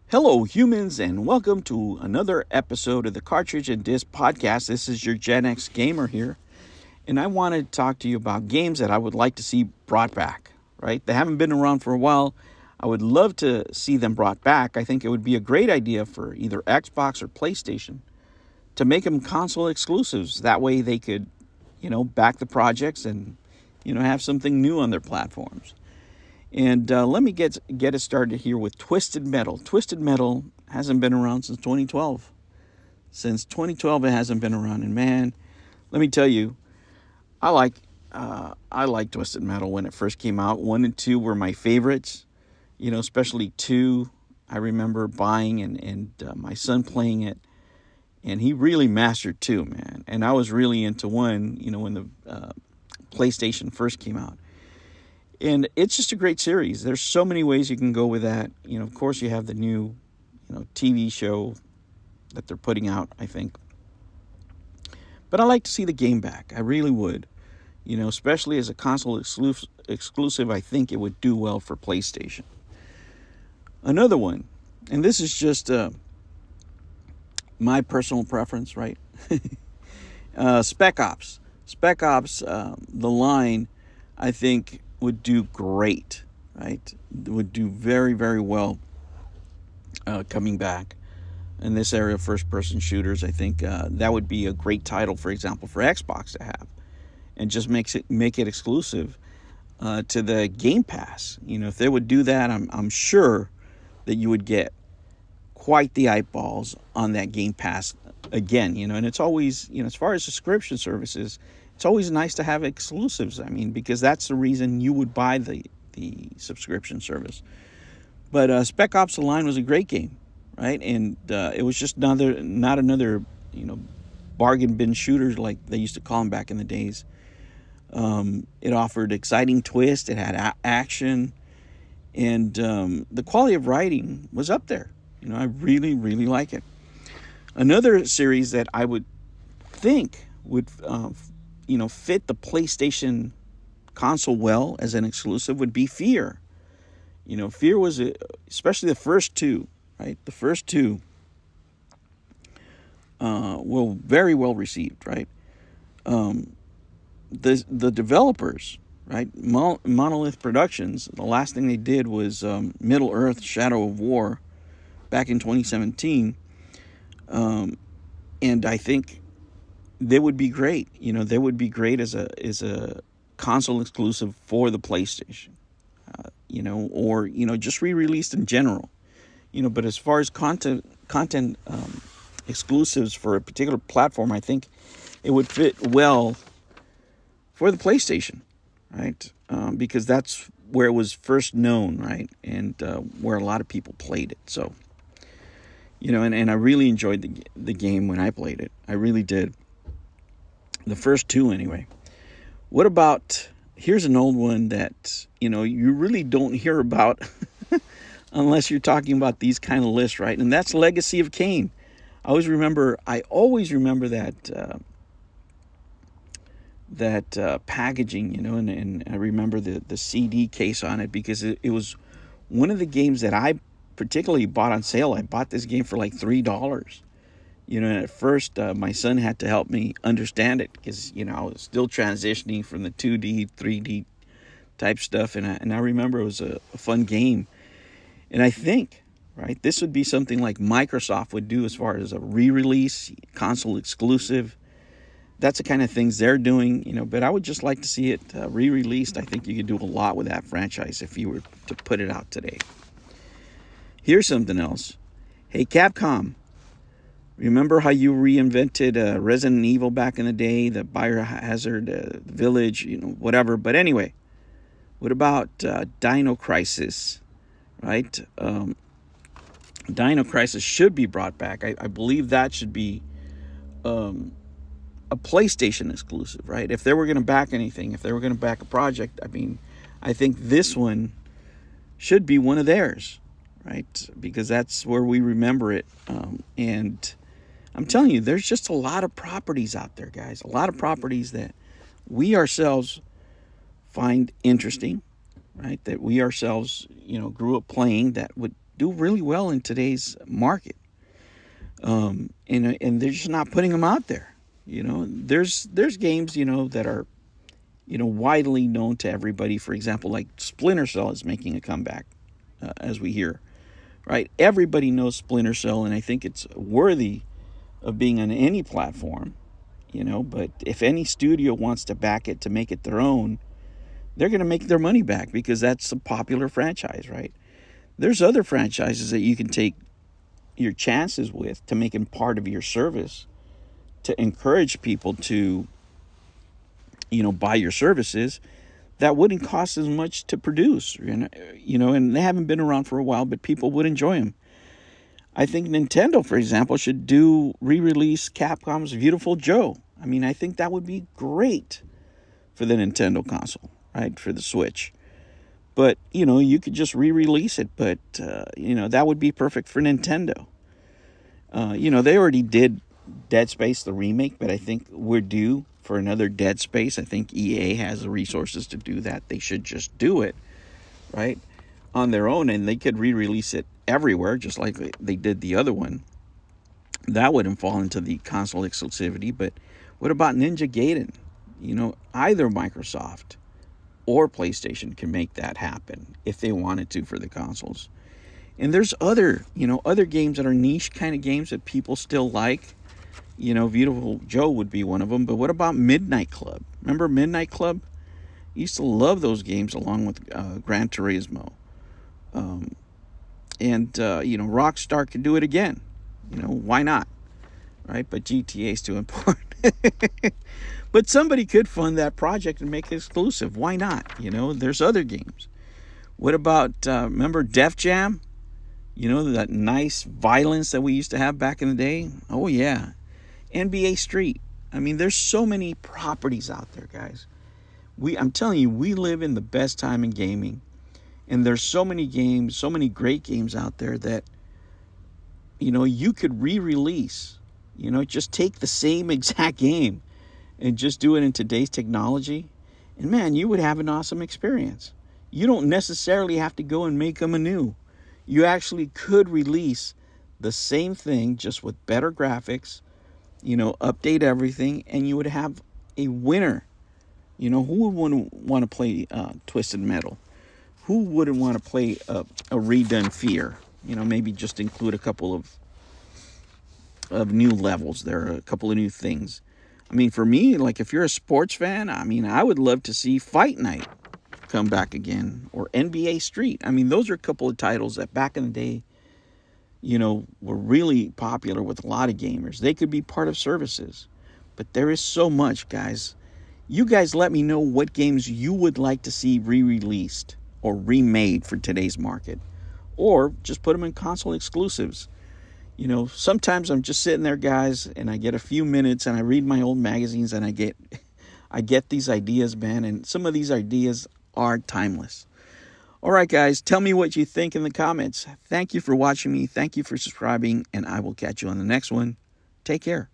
Hello, humans, and welcome to another episode of the Cartridge and Disc Podcast. This is your Gen X gamer here, and I wanted to talk to you about games that I would like to see brought back, right? They haven't been around for a while. I would love to see them brought back. I think it would be a great idea for either Xbox or PlayStation to make them console exclusives. That way they could, back the projects and, have something new on their platforms. And let me get it started here with Twisted Metal. Twisted Metal hasn't been around since 2012. Since 2012, it hasn't been around, and man, let me tell you, I like Twisted Metal when it first came out. 1 and 2 were my favorites. Especially 2. I remember buying and my son playing it, and he really mastered 2, man. And I was really into 1. When the PlayStation first came out. And it's just a great series. There's so many ways you can go with that. Of course, you have the new, TV show that they're putting out, I think. But I like to see the game back. I really would. Especially as a console exclusive, I think it would do well for PlayStation. Another one, and this is just my personal preference, right? Spec Ops. Spec Ops, the line, I think would do great, right? Would do very, very well coming back in this area of first-person shooters. I think that would be a great title, for example, for Xbox to have, and just make it exclusive to the Game Pass. If they would do that, I'm sure that you would get quite the eyeballs on that Game Pass again. And it's always, as far as subscription services, it's always nice to have exclusives. I mean, because that's the reason you would buy the subscription service. But Spec Ops: The Line was a great game, right? And it was just not another bargain bin shooter like they used to call them back in the days. It offered exciting twists. It had action, and the quality of writing was up there. I really, really like it. Another series that I would think would fit the PlayStation console well as an exclusive would be Fear. Fear was, especially the first 2, right? The first 2 were very well received, right? The developers, right? Monolith Productions, the last thing they did was Middle Earth: Shadow of War back in 2017. And I think they would be great. They would be great as a console exclusive for the PlayStation. Or just re-released in general. But as far as content exclusives for a particular platform, I think it would fit well for the PlayStation, right? Because that's where it was first known, right? And where a lot of people played it. So, and I really enjoyed the game when I played it. I really did. The first 2, anyway. What about, here's an old one that, you really don't hear about unless you're talking about these kind of lists, right? And that's Legacy of Kain. I always remember that packaging, and I remember the CD case on it because it was one of the games that I particularly bought on sale. I bought this game for like $3. And at first, my son had to help me understand it because, I was still transitioning from the 2D, 3D type stuff. And I remember it was a fun game. And I think, right, this would be something like Microsoft would do as far as a re-release, console exclusive. That's the kind of things they're doing, but I would just like to see it re-released. I think you could do a lot with that franchise if you were to put it out today. Here's something else. Hey, Capcom. Remember how you reinvented Resident Evil back in the day, the Biohazard Village, whatever. But anyway, what about Dino Crisis, right? Dino Crisis should be brought back. I believe that should be a PlayStation exclusive, right? If they were going to back anything, if they were going to back a project, I think this one should be one of theirs, right? Because that's where we remember it. And I'm telling you, there's just a lot of properties out there, guys. A lot of properties that we ourselves find interesting, right? That we ourselves, grew up playing that would do really well in today's market. And they're just not putting them out there. There's games that are widely known to everybody. For example, like Splinter Cell is making a comeback, as we hear. Right? Everybody knows Splinter Cell, and I think it's worthy of being on any platform. But if any studio wants to back it to make it their own, they're going to make their money back because that's a popular franchise, right? There's other franchises that you can take your chances with to make them part of your service, to encourage people to buy your services that wouldn't cost as much to produce. And they haven't been around for a while, but people would enjoy them. I think Nintendo, for example, should re-release Capcom's Beautiful Joe. I mean, I think that would be great for the Nintendo console, right? For the Switch. But, you could just re-release it, but, that would be perfect for Nintendo. They already did Dead Space, the remake, but I think we're due for another Dead Space. I think EA has the resources to do that. They should just do it, right, on their own, and they could re-release it everywhere, just like they did the other one. That wouldn't fall into the console exclusivity, but what about Ninja Gaiden? Either Microsoft or PlayStation can make that happen if they wanted to for the consoles. And there's other games that are niche kind of games that people still like. Beautiful Joe would be one of them. But what about Midnight Club? Remember Midnight Club? I used to love those games along with Gran Turismo. Rockstar could do it again. Why not? Right? But GTA is too important. But somebody could fund that project and make it exclusive. Why not? There's other games. What about, remember Def Jam? That nice violence that we used to have back in the day? Oh, yeah. NBA Street. I mean, there's so many properties out there, guys. I'm telling you, we live in the best time in gaming. And there's so many games, so many great games out there that, you could re-release. Just take the same exact game and just do it in today's technology. And, man, you would have an awesome experience. You don't necessarily have to go and make them anew. You actually could release the same thing just with better graphics, update everything, and you would have a winner. Who would want to play Twisted Metal? Who wouldn't want to play a redone Fear? Maybe just include a couple of new levels there, a couple of new things. I mean, for me, like if you're a sports fan, I mean, I would love to see Fight Night come back again, or NBA Street. I mean, those are a couple of titles that back in the day, were really popular with a lot of gamers. They could be part of services. But there is so much, guys. You guys let me know what games you would like to see re-released or remade for today's market. Or just put them in console exclusives. Sometimes I'm just sitting there, guys, and I get a few minutes and I read my old magazines and I get these ideas, man. And some of these ideas are timeless. All right, guys, tell me what you think in the comments. Thank you for watching me. Thank you for subscribing, and I will catch you on the next one. Take care.